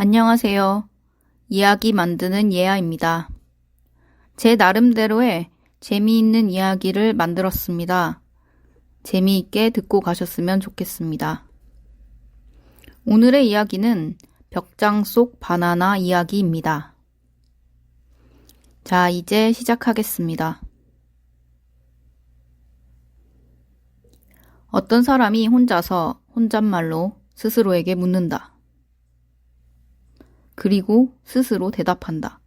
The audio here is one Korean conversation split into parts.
안녕하세요. 이야기 만드는 예아입니다. 제 나름대로의 재미있는 이야기를 만들었습니다. 재미있게 듣고 가셨으면 좋겠습니다. 오늘의 이야기는 벽장 속 바나나 이야기입니다. 자, 이제 시작하겠습니다. 어떤 사람이 혼자서 혼잣말로 스스로에게 묻는다. 그리고 스스로 대답한다.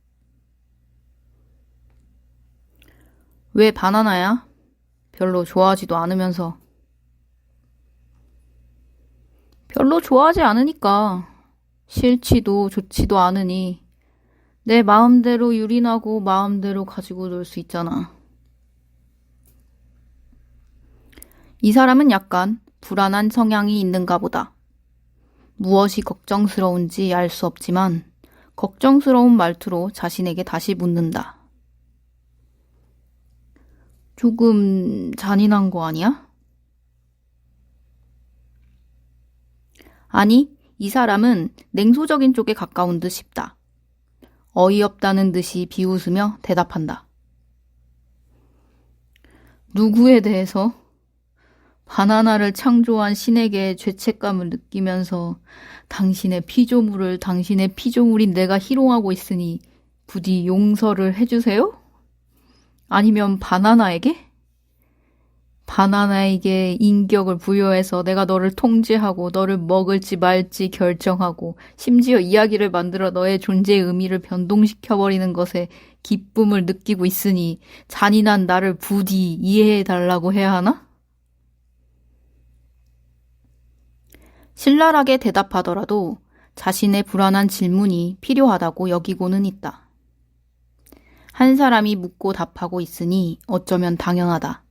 왜 바나나야? 별로 좋아하지도 않으면서. 별로 좋아하지 않으니까. 싫지도 좋지도 않으니 내 마음대로 유린하고 마음대로 가지고 놀 수 있잖아. 이 사람은 약간 불안한 성향이 있는가 보다. 무엇이 걱정스러운지 알 수 없지만 걱정스러운 말투로 자신에게 다시 묻는다. 조금 잔인한 거 아니야? 아니, 이 사람은 냉소적인 쪽에 가까운 듯 싶다. 어이없다는 듯이 비웃으며 대답한다. 누구에 대해서? 바나나를 창조한 신에게 죄책감을 느끼면서 당신의 피조물인 내가 희롱하고 있으니 부디 용서를 해주세요? 아니면 바나나에게? 바나나에게 인격을 부여해서 내가 너를 통제하고 너를 먹을지 말지 결정하고 심지어 이야기를 만들어 너의 존재의 의미를 변동시켜버리는 것에 기쁨을 느끼고 있으니 잔인한 나를 부디 이해해달라고 해야 하나? 신랄하게 대답하더라도 자신의 불안한 질문이 필요하다고 여기고는 있다. 한 사람이 묻고 답하고 있으니 어쩌면 당연하다.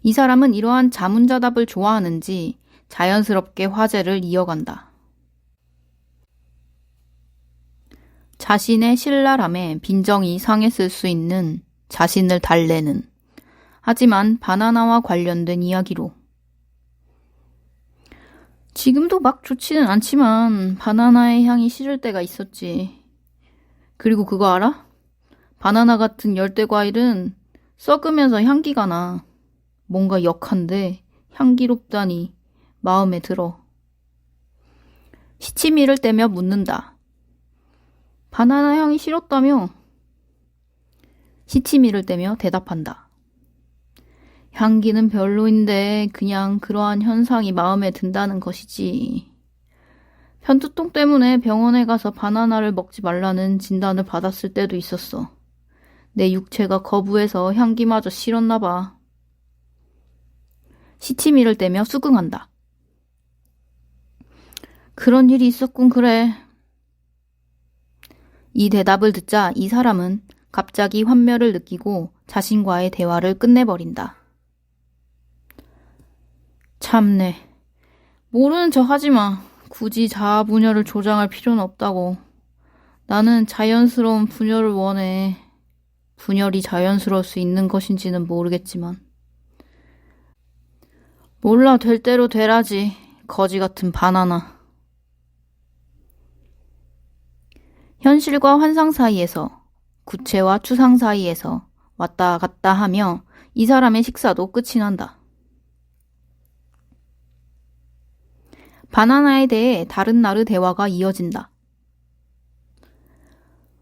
이 사람은 이러한 자문자답을 좋아하는지 자연스럽게 화제를 이어간다. 자신의 신랄함에 빈정이 상했을 수 있는 자신을 달래는, 하지만 바나나와 관련된 이야기로. 지금도 막 좋지는 않지만 바나나의 향이 싫을 때가 있었지. 그리고 그거 알아? 바나나 같은 열대 과일은 썩으면서 향기가 나. 뭔가 역한데 향기롭다니 마음에 들어. 시치미를 떼며 묻는다. 바나나 향이 싫었다며? 시치미를 떼며 대답한다. 향기는 별로인데 그냥 그러한 현상이 마음에 든다는 것이지. 편두통 때문에 병원에 가서 바나나를 먹지 말라는 진단을 받았을 때도 있었어. 내 육체가 거부해서 향기마저 싫었나 봐. 시치미를 떼며 수긍한다. 그런 일이 있었군 그래. 이 대답을 듣자 이 사람은 갑자기 환멸을 느끼고 자신과의 대화를 끝내버린다. 참네. 모르는 척 하지마. 굳이 자아 분열을 조장할 필요는 없다고. 나는 자연스러운 분열을 원해. 분열이 자연스러울 수 있는 것인지는 모르겠지만. 몰라, 될 대로 되라지. 거지 같은 바나나. 현실과 환상 사이에서, 구체와 추상 사이에서 왔다 갔다 하며 이 사람의 식사도 끝이 난다. 바나나에 대해 다른 날의 대화가 이어진다.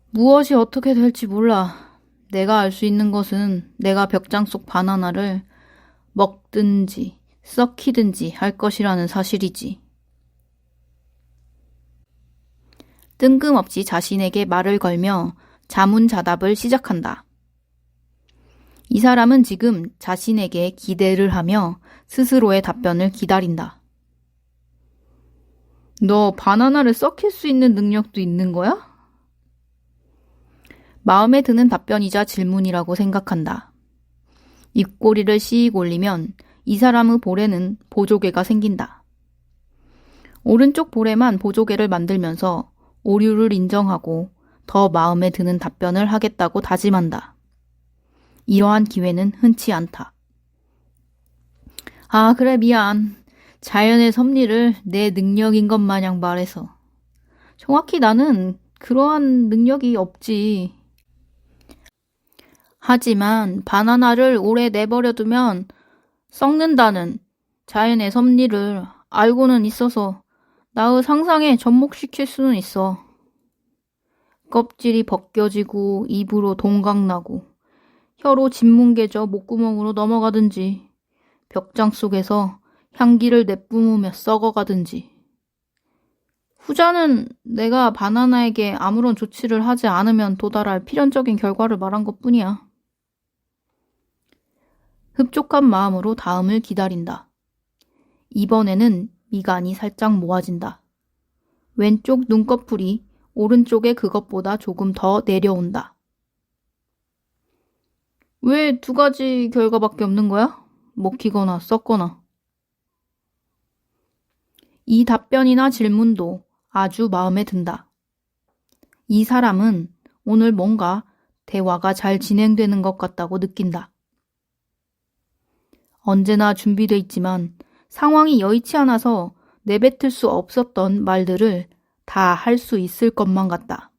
무엇이 어떻게 될지 몰라. 내가 알 수 있는 것은 내가 벽장 속 바나나를 먹든지 썩히든지 할 것이라는 사실이지. 뜬금없이 자신에게 말을 걸며 자문자답을 시작한다. 이 사람은 지금 자신에게 기대를 하며 스스로의 답변을 기다린다. 너 바나나를 썩힐 수 있는 능력도 있는 거야? 마음에 드는 답변이자 질문이라고 생각한다. 입꼬리를 씩 올리면 이 사람의 볼에는 보조개가 생긴다. 오른쪽 볼에만 보조개를 만들면서 오류를 인정하고 더 마음에 드는 답변을 하겠다고 다짐한다. 이러한 기회는 흔치 않다. 아, 그래, 미안. 자연의 섭리를 내 능력인 것 마냥 말해서. 정확히 나는 그러한 능력이 없지. 하지만 바나나를 오래 내버려두면 썩는다는 자연의 섭리를 알고는 있어서 나의 상상에 접목시킬 수는 있어. 껍질이 벗겨지고 입으로 동강나고 혀로 진문 깨져 목구멍으로 넘어가든지 벽장 속에서 향기를 내뿜으며 썩어가든지. 후자는 내가 바나나에게 아무런 조치를 하지 않으면 도달할 필연적인 결과를 말한 것뿐이야. 흡족한 마음으로 다음을 기다린다. 이번에는 미간이 살짝 모아진다. 왼쪽 눈꺼풀이 오른쪽의 그것보다 조금 더 내려온다. 왜 2가지 결과밖에 없는 거야? 먹히거나 썩거나. 이 답변이나 질문도 아주 마음에 든다. 이 사람은 오늘 뭔가 대화가 잘 진행되는 것 같다고 느낀다. 언제나 준비돼 있지만 상황이 여의치 않아서 내뱉을 수 없었던 말들을 다 할 수 있을 것만 같다.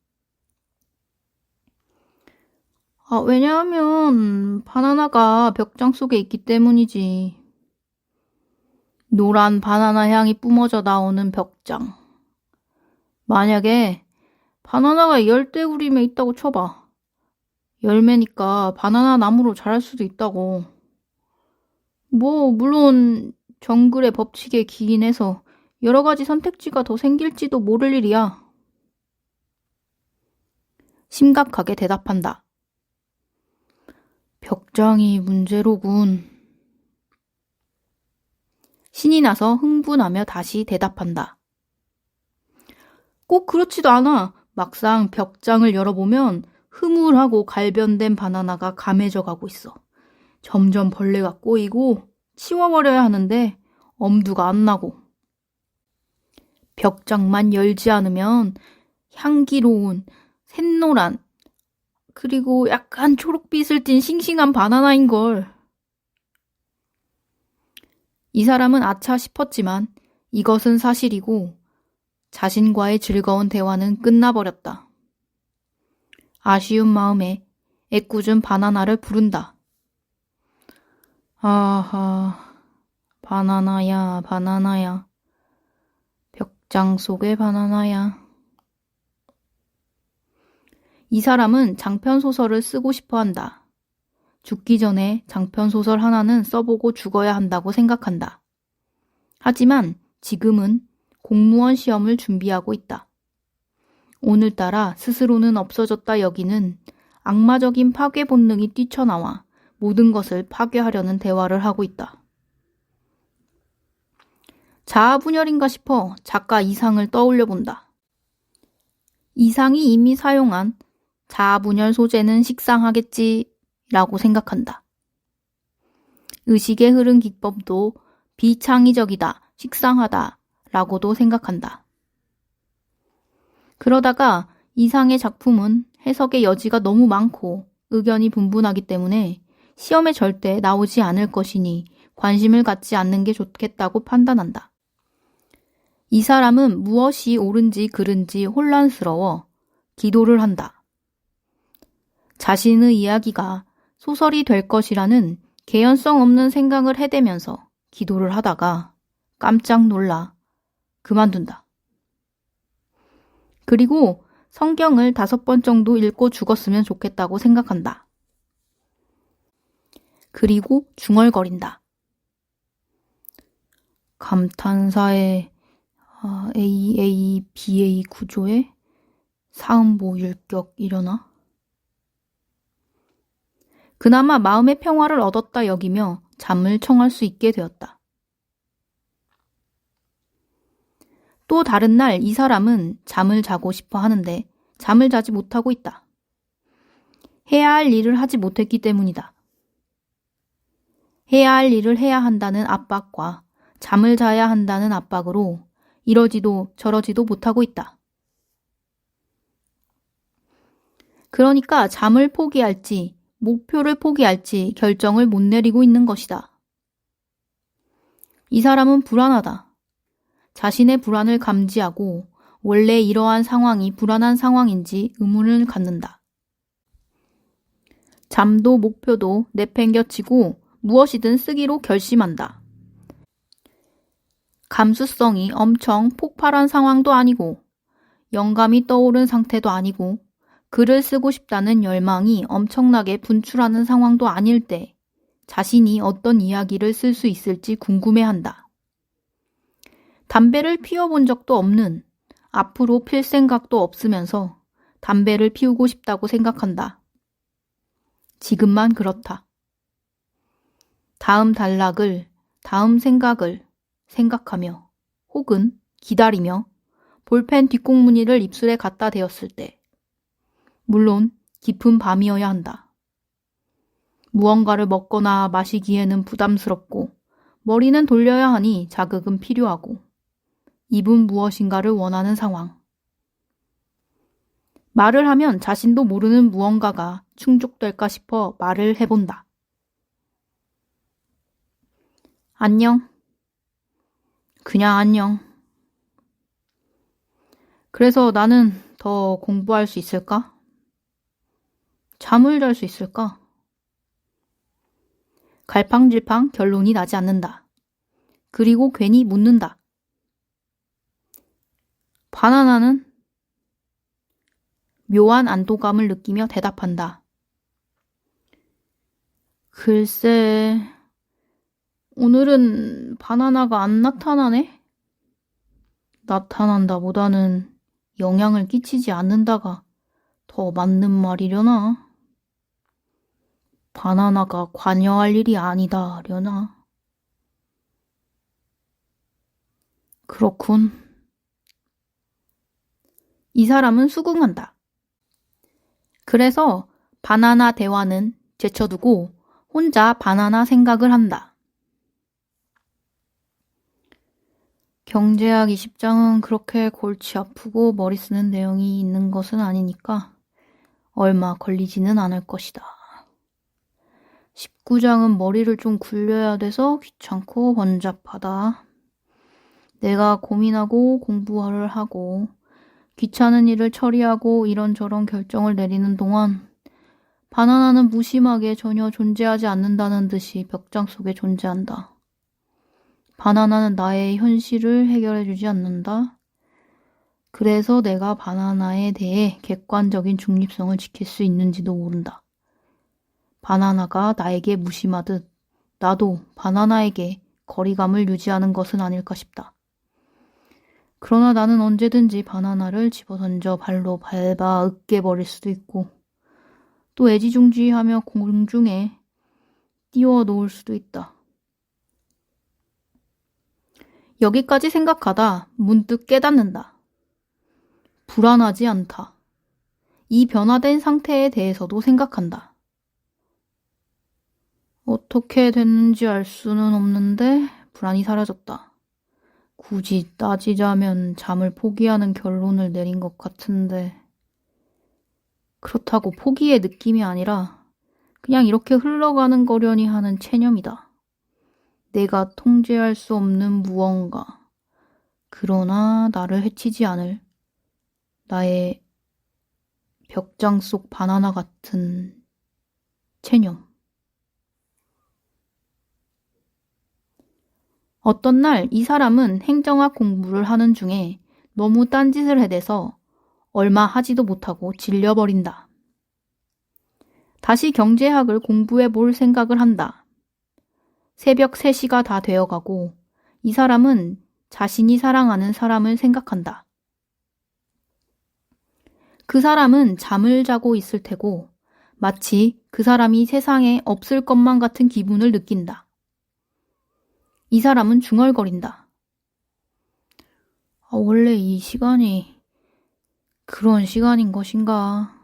왜냐하면 바나나가 벽장 속에 있기 때문이지. 노란 바나나 향이 뿜어져 나오는 벽장. 만약에 바나나가 열대우림에 있다고 쳐봐. 열매니까 바나나 나무로 자랄 수도 있다고. 물론 정글의 법칙에 기인해서 여러 가지 선택지가 더 생길지도 모를 일이야. 심각하게 대답한다. 벽장이 문제로군. 신이 나서 흥분하며 다시 대답한다. 꼭 그렇지도 않아. 막상 벽장을 열어보면 흐물하고 갈변된 바나나가 감해져 가고 있어. 점점 벌레가 꼬이고 치워버려야 하는데 엄두가 안 나고. 벽장만 열지 않으면 향기로운 샛노란 그리고 약간 초록빛을 띤 싱싱한 바나나인걸. 이 사람은 아차 싶었지만 이것은 사실이고 자신과의 즐거운 대화는 끝나버렸다. 아쉬운 마음에 애꿎은 바나나를 부른다. 아하, 바나나야, 바나나야. 벽장 속의 바나나야. 이 사람은 장편소설을 쓰고 싶어 한다. 죽기 전에 장편소설 하나는 써보고 죽어야 한다고 생각한다. 하지만 지금은 공무원 시험을 준비하고 있다. 오늘따라 스스로는 없어졌다 여기는 악마적인 파괴 본능이 뛰쳐나와 모든 것을 파괴하려는 대화를 하고 있다. 자아분열인가 싶어 작가 이상을 떠올려 본다. 이상이 이미 사용한 자아분열 소재는 식상하겠지 라고 생각한다. 의식의 흐름 기법도 비창의적이다, 식상하다 라고도 생각한다. 그러다가 이상의 작품은 해석의 여지가 너무 많고 의견이 분분하기 때문에 시험에 절대 나오지 않을 것이니 관심을 갖지 않는 게 좋겠다고 판단한다. 이 사람은 무엇이 옳은지 그른지 혼란스러워 기도를 한다. 자신의 이야기가 소설이 될 것이라는 개연성 없는 생각을 해대면서 기도를 하다가 깜짝 놀라 그만둔다. 그리고 성경을 5번 정도 읽고 죽었으면 좋겠다고 생각한다. 그리고 중얼거린다. 감탄사의 AABA 구조에 사음보 율격 이려나? 그나마 마음의 평화를 얻었다 여기며 잠을 청할 수 있게 되었다. 또 다른 날 이 사람은 잠을 자고 싶어 하는데 잠을 자지 못하고 있다. 해야 할 일을 하지 못했기 때문이다. 해야 할 일을 해야 한다는 압박과 잠을 자야 한다는 압박으로 이러지도 저러지도 못하고 있다. 그러니까 잠을 포기할지 목표를 포기할지 결정을 못 내리고 있는 것이다. 이 사람은 불안하다. 자신의 불안을 감지하고 원래 이러한 상황이 불안한 상황인지 의문을 갖는다. 잠도 목표도 내팽겨치고 무엇이든 쓰기로 결심한다. 감수성이 엄청 폭발한 상황도 아니고 영감이 떠오른 상태도 아니고 글을 쓰고 싶다는 열망이 엄청나게 분출하는 상황도 아닐 때 자신이 어떤 이야기를 쓸 수 있을지 궁금해한다. 담배를 피워본 적도 없는, 앞으로 필 생각도 없으면서 담배를 피우고 싶다고 생각한다. 지금만 그렇다. 다음 단락을, 다음 생각을 생각하며 혹은 기다리며 볼펜 뒷공무니를 입술에 갖다 대었을 때, 물론 깊은 밤이어야 한다. 무언가를 먹거나 마시기에는 부담스럽고 머리는 돌려야 하니 자극은 필요하고 입은 무엇인가를 원하는 상황. 말을 하면 자신도 모르는 무언가가 충족될까 싶어 말을 해본다. 안녕. 그냥 안녕. 그래서 나는 더 공부할 수 있을까? 잠을 잘 수 있을까? 갈팡질팡 결론이 나지 않는다. 그리고 괜히 묻는다. 바나나는? 묘한 안도감을 느끼며 대답한다. 글쎄, 오늘은 바나나가 안 나타나네? 나타난다보다는 영향을 끼치지 않는다가 더 맞는 말이려나? 바나나가 관여할 일이 아니다려나? 그렇군. 이 사람은 수긍한다. 그래서 바나나 대화는 제쳐두고 혼자 바나나 생각을 한다. 경제학 20장은 그렇게 골치 아프고 머리 쓰는 내용이 있는 것은 아니니까 얼마 걸리지는 않을 것이다. 19장은 머리를 좀 굴려야 돼서 귀찮고 번잡하다. 내가 고민하고 공부를 하고 귀찮은 일을 처리하고 이런저런 결정을 내리는 동안 바나나는 무심하게 전혀 존재하지 않는다는 듯이 벽장 속에 존재한다. 바나나는 나의 현실을 해결해주지 않는다. 그래서 내가 바나나에 대해 객관적인 중립성을 지킬 수 있는지도 모른다. 바나나가 나에게 무심하듯 나도 바나나에게 거리감을 유지하는 것은 아닐까 싶다. 그러나 나는 언제든지 바나나를 집어던져 발로 밟아 으깨버릴 수도 있고 또 애지중지하며 공중에 띄워놓을 수도 있다. 여기까지 생각하다 문득 깨닫는다. 불안하지 않다. 이 변화된 상태에 대해서도 생각한다. 어떻게 됐는지 알 수는 없는데 불안이 사라졌다. 굳이 따지자면 잠을 포기하는 결론을 내린 것 같은데 그렇다고 포기의 느낌이 아니라 그냥 이렇게 흘러가는 거려니 하는 체념이다. 내가 통제할 수 없는 무언가, 그러나 나를 해치지 않을 나의 벽장 속 바나나 같은 체념. 어떤 날 이 사람은 행정학 공부를 하는 중에 너무 딴짓을 해대서 얼마 하지도 못하고 질려버린다. 다시 경제학을 공부해 볼 생각을 한다. 새벽 3시가 다 되어가고 이 사람은 자신이 사랑하는 사람을 생각한다. 그 사람은 잠을 자고 있을 테고 마치 그 사람이 세상에 없을 것만 같은 기분을 느낀다. 이 사람은 중얼거린다. 원래 이 시간이 그런 시간인 것인가?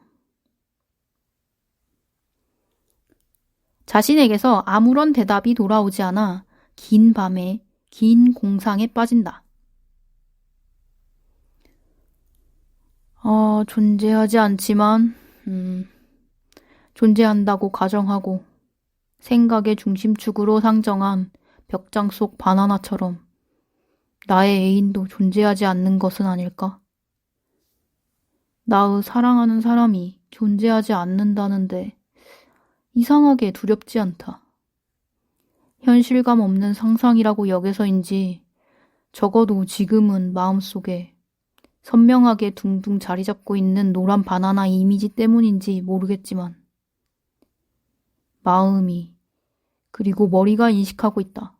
자신에게서 아무런 대답이 돌아오지 않아 긴 밤에 긴 공상에 빠진다. 존재하지 않지만 존재한다고 가정하고 생각의 중심축으로 상정한 벽장 속 바나나처럼 나의 애인도 존재하지 않는 것은 아닐까? 나의 사랑하는 사람이 존재하지 않는다는데 이상하게 두렵지 않다. 현실감 없는 상상이라고 여겨서인지 적어도 지금은 마음속에 선명하게 둥둥 자리 잡고 있는 노란 바나나 이미지 때문인지 모르겠지만 마음이 그리고 머리가 인식하고 있다.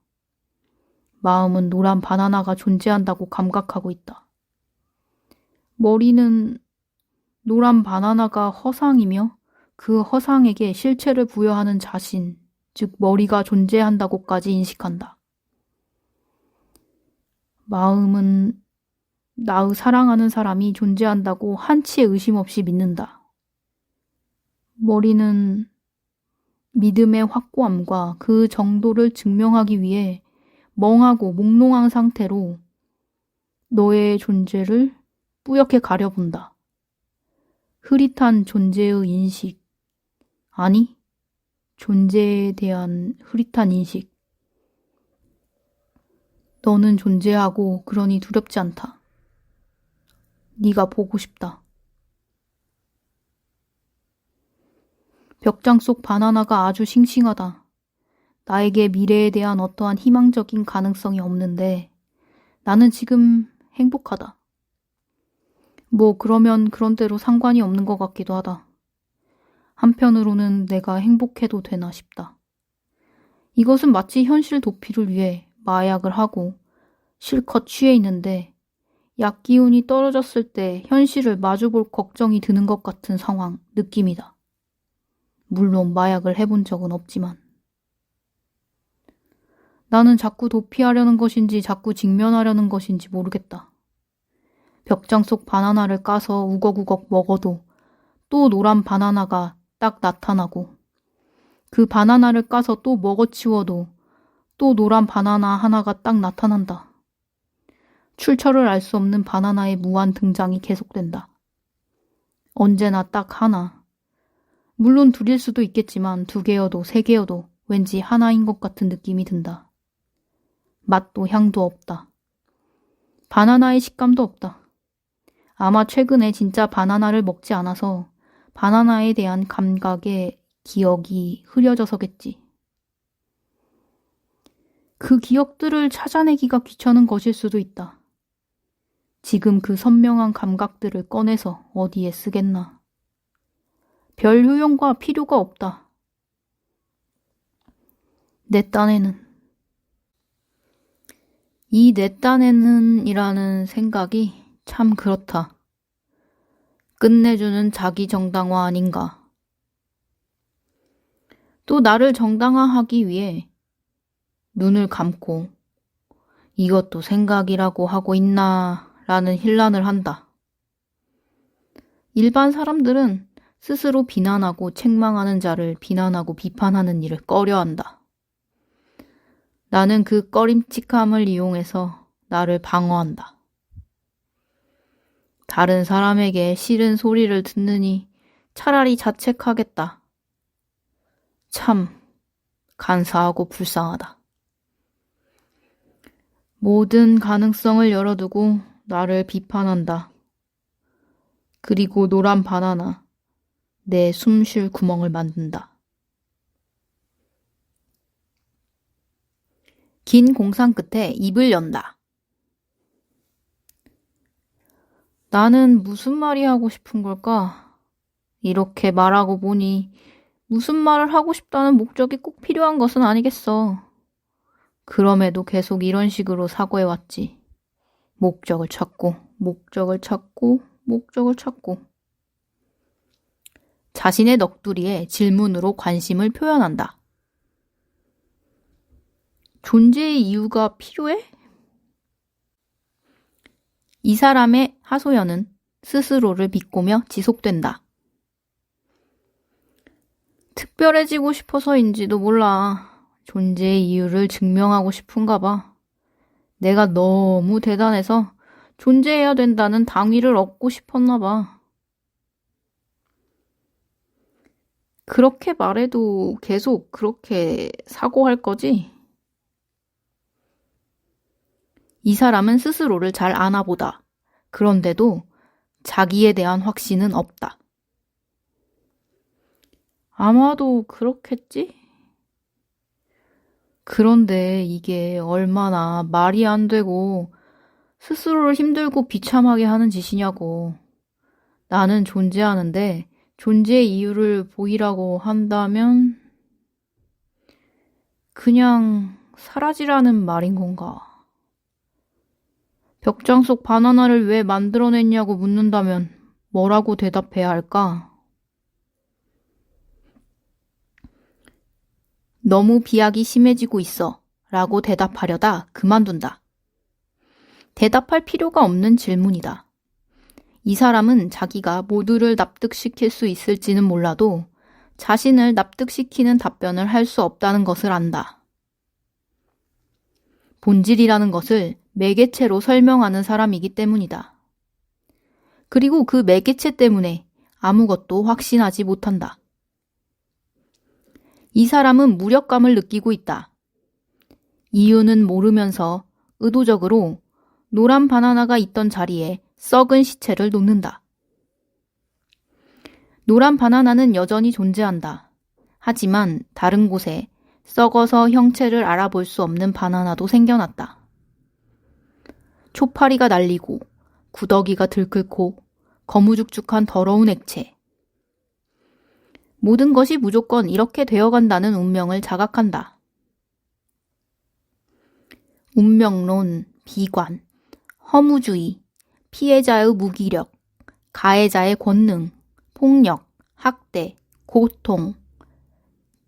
마음은 노란 바나나가 존재한다고 감각하고 있다. 머리는 노란 바나나가 허상이며 그 허상에게 실체를 부여하는 자신, 즉 머리가 존재한다고까지 인식한다. 마음은 나의 사랑하는 사람이 존재한다고 한치의 의심 없이 믿는다. 머리는 믿음의 확고함과 그 정도를 증명하기 위해 멍하고 몽롱한 상태로 너의 존재를 뿌옇게 가려본다. 흐릿한 존재의 인식, 아니, 존재에 대한 흐릿한 인식. 너는 존재하고 그러니 두렵지 않다. 네가 보고 싶다. 벽장 속 바나나가 아주 싱싱하다. 나에게 미래에 대한 어떠한 희망적인 가능성이 없는데 나는 지금 행복하다. 뭐 그러면 그런 대로 상관이 없는 것 같기도 하다. 한편으로는 내가 행복해도 되나 싶다. 이것은 마치 현실 도피를 위해 마약을 하고 실컷 취해 있는데 약 기운이 떨어졌을 때 현실을 마주볼 걱정이 드는 것 같은 상황, 느낌이다. 물론 마약을 해본 적은 없지만. 나는 자꾸 도피하려는 것인지 자꾸 직면하려는 것인지 모르겠다. 벽장 속 바나나를 까서 우걱우걱 먹어도 또 노란 바나나가 딱 나타나고 그 바나나를 까서 또 먹어치워도 또 노란 바나나 하나가 딱 나타난다. 출처를 알 수 없는 바나나의 무한 등장이 계속된다. 언제나 딱 하나. 물론 둘일 수도 있겠지만 2개여도 3개여도 왠지 하나인 것 같은 느낌이 든다. 맛도 향도 없다. 바나나의 식감도 없다. 아마 최근에 진짜 바나나를 먹지 않아서 바나나에 대한 감각의 기억이 흐려져서겠지. 그 기억들을 찾아내기가 귀찮은 것일 수도 있다. 지금 그 선명한 감각들을 꺼내서 어디에 쓰겠나. 별 효용과 필요가 없다. 내 딴에는. 이 내 딴에는 이라는 생각이 참 그렇다. 끝내주는 자기 정당화 아닌가. 또 나를 정당화하기 위해 눈을 감고 이것도 생각이라고 하고 있나 라는 혼란을 한다. 일반 사람들은 스스로 비난하고 책망하는 자를 비난하고 비판하는 일을 꺼려한다. 나는 그 꺼림칙함을 이용해서 나를 방어한다. 다른 사람에게 싫은 소리를 듣느니 차라리 자책하겠다. 참 간사하고 불쌍하다. 모든 가능성을 열어두고 나를 비판한다. 그리고 노란 바나나, 내 숨쉴 구멍을 만든다. 긴 공상 끝에 입을 연다. 나는 무슨 말이 하고 싶은 걸까? 이렇게 말하고 보니 무슨 말을 하고 싶다는 목적이 꼭 필요한 것은 아니겠어. 그럼에도 계속 이런 식으로 사고해왔지. 목적을 찾고, 목적을 찾고, 목적을 찾고. 자신의 넋두리에 질문으로 관심을 표현한다. 존재의 이유가 필요해? 이 사람의 하소연은 스스로를 비꼬며 지속된다. 특별해지고 싶어서인지도 몰라. 존재의 이유를 증명하고 싶은가 봐. 내가 너무 대단해서 존재해야 된다는 당위를 얻고 싶었나 봐. 그렇게 말해도 계속 그렇게 사고할 거지? 이 사람은 스스로를 잘 아나 보다. 그런데도 자기에 대한 확신은 없다. 아마도 그렇겠지? 그런데 이게 얼마나 말이 안 되고 스스로를 힘들고 비참하게 하는 짓이냐고. 나는 존재하는데 존재의 이유를 보이라고 한다면 그냥 사라지라는 말인 건가? 벽장 속 바나나를 왜 만들어냈냐고 묻는다면 뭐라고 대답해야 할까? 너무 비약이 심해지고 있어 라고 대답하려다 그만둔다. 대답할 필요가 없는 질문이다. 이 사람은 자기가 모두를 납득시킬 수 있을지는 몰라도 자신을 납득시키는 답변을 할 수 없다는 것을 안다. 본질이라는 것을 매개체로 설명하는 사람이기 때문이다. 그리고 그 매개체 때문에 아무것도 확신하지 못한다. 이 사람은 무력감을 느끼고 있다. 이유는 모르면서 의도적으로 노란 바나나가 있던 자리에 썩은 시체를 놓는다. 노란 바나나는 여전히 존재한다. 하지만 다른 곳에 썩어서 형체를 알아볼 수 없는 바나나도 생겨났다. 초파리가 날리고 구더기가 들끓고 거무죽죽한 더러운 액체. 모든 것이 무조건 이렇게 되어간다는 운명을 자각한다. 운명론, 비관, 허무주의, 피해자의 무기력, 가해자의 권능, 폭력, 학대, 고통,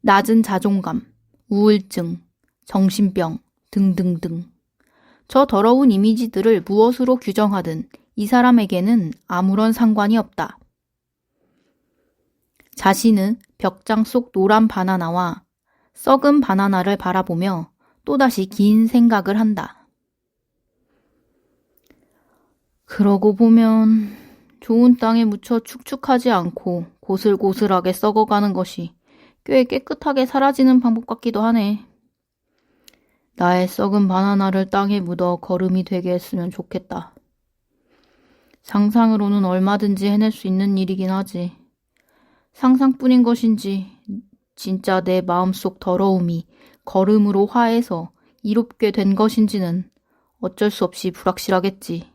낮은 자존감, 우울증, 정신병 등등등. 저 더러운 이미지들을 무엇으로 규정하든 이 사람에게는 아무런 상관이 없다. 자신은 벽장 속 노란 바나나와 썩은 바나나를 바라보며 또다시 긴 생각을 한다. 그러고 보면 좋은 땅에 묻혀 축축하지 않고 고슬고슬하게 썩어가는 것이 꽤 깨끗하게 사라지는 방법 같기도 하네. 나의 썩은 바나나를 땅에 묻어 거름이 되게 했으면 좋겠다. 상상으로는 얼마든지 해낼 수 있는 일이긴 하지. 상상뿐인 것인지 진짜 내 마음속 더러움이 거름으로 화해서 이롭게 된 것인지는 어쩔 수 없이 불확실하겠지.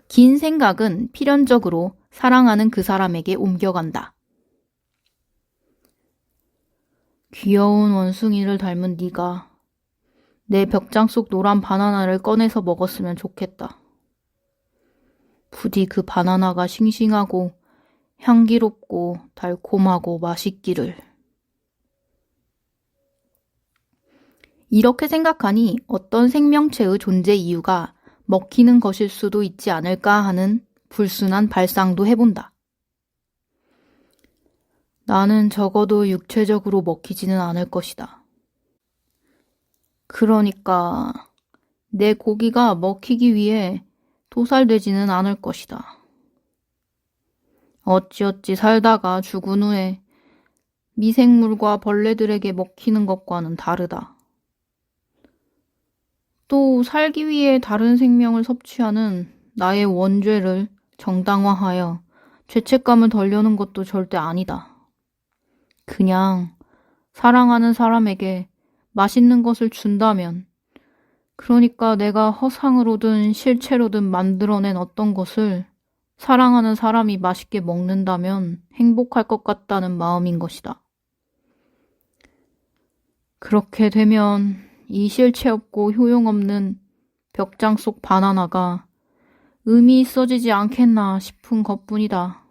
긴 생각은 필연적으로 사랑하는 그 사람에게 옮겨간다. 귀여운 원숭이를 닮은 네가 내 벽장 속 노란 바나나를 꺼내서 먹었으면 좋겠다. 부디 그 바나나가 싱싱하고 향기롭고 달콤하고 맛있기를. 이렇게 생각하니 어떤 생명체의 존재 이유가 먹히는 것일 수도 있지 않을까 하는 불순한 발상도 해본다. 나는 적어도 육체적으로 먹히지는 않을 것이다. 그러니까 내 고기가 먹히기 위해 도살되지는 않을 것이다. 어찌어찌 살다가 죽은 후에 미생물과 벌레들에게 먹히는 것과는 다르다. 또 살기 위해 다른 생명을 섭취하는 나의 원죄를 정당화하여 죄책감을 덜려는 것도 절대 아니다. 그냥 사랑하는 사람에게 맛있는 것을 준다면, 그러니까 내가 허상으로든 실체로든 만들어낸 어떤 것을 사랑하는 사람이 맛있게 먹는다면 행복할 것 같다는 마음인 것이다. 그렇게 되면 이 실체 없고 효용없는 벽장 속 바나나가 의미 있어지지 않겠나 싶은 것뿐이다.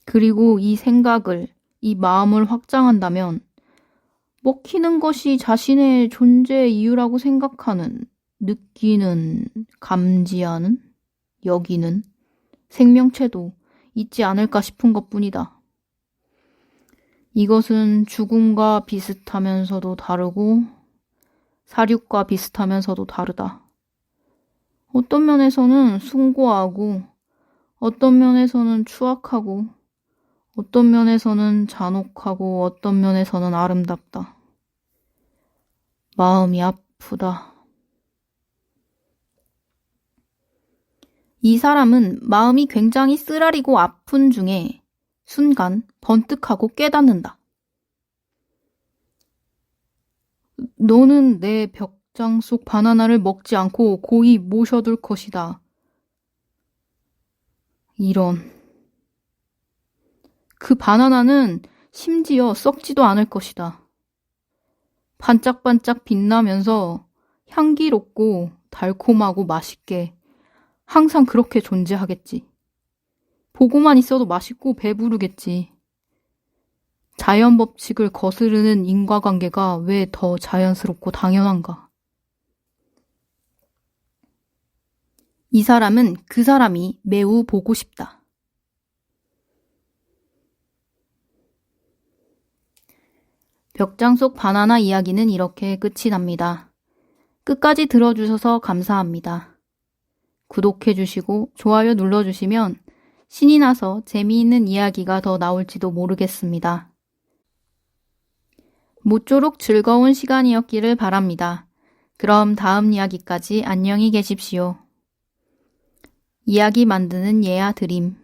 그리고 이 생각을, 이 마음을 확장한다면 먹히는 것이 자신의 존재의 이유라고 생각하는, 느끼는, 감지하는, 여기는 생명체도 있지 않을까 싶은 것뿐이다. 이것은 죽음과 비슷하면서도 다르고 사륙과 비슷하면서도 다르다. 어떤 면에서는 숭고하고 어떤 면에서는 추악하고 어떤 면에서는 잔혹하고 어떤 면에서는 아름답다. 마음이 아프다. 이 사람은 마음이 굉장히 쓰라리고 아픈 중에 순간 번뜩하고 깨닫는다. 너는 내 벽장 속 바나나를 먹지 않고 고이 모셔둘 것이다. 이런. 그 바나나는 심지어 썩지도 않을 것이다. 반짝반짝 빛나면서 향기롭고 달콤하고 맛있게 항상 그렇게 존재하겠지. 보고만 있어도 맛있고 배부르겠지. 자연 법칙을 거스르는 인과관계가 왜 더 자연스럽고 당연한가? 이 사람은 그 사람이 매우 보고 싶다. 벽장 속 바나나 이야기는 이렇게 끝이 납니다. 끝까지 들어주셔서 감사합니다. 구독해주시고 좋아요 눌러주시면 신이 나서 재미있는 이야기가 더 나올지도 모르겠습니다. 모쪼록 즐거운 시간이었기를 바랍니다. 그럼 다음 이야기까지 안녕히 계십시오. 이야기 만드는 예아 드림.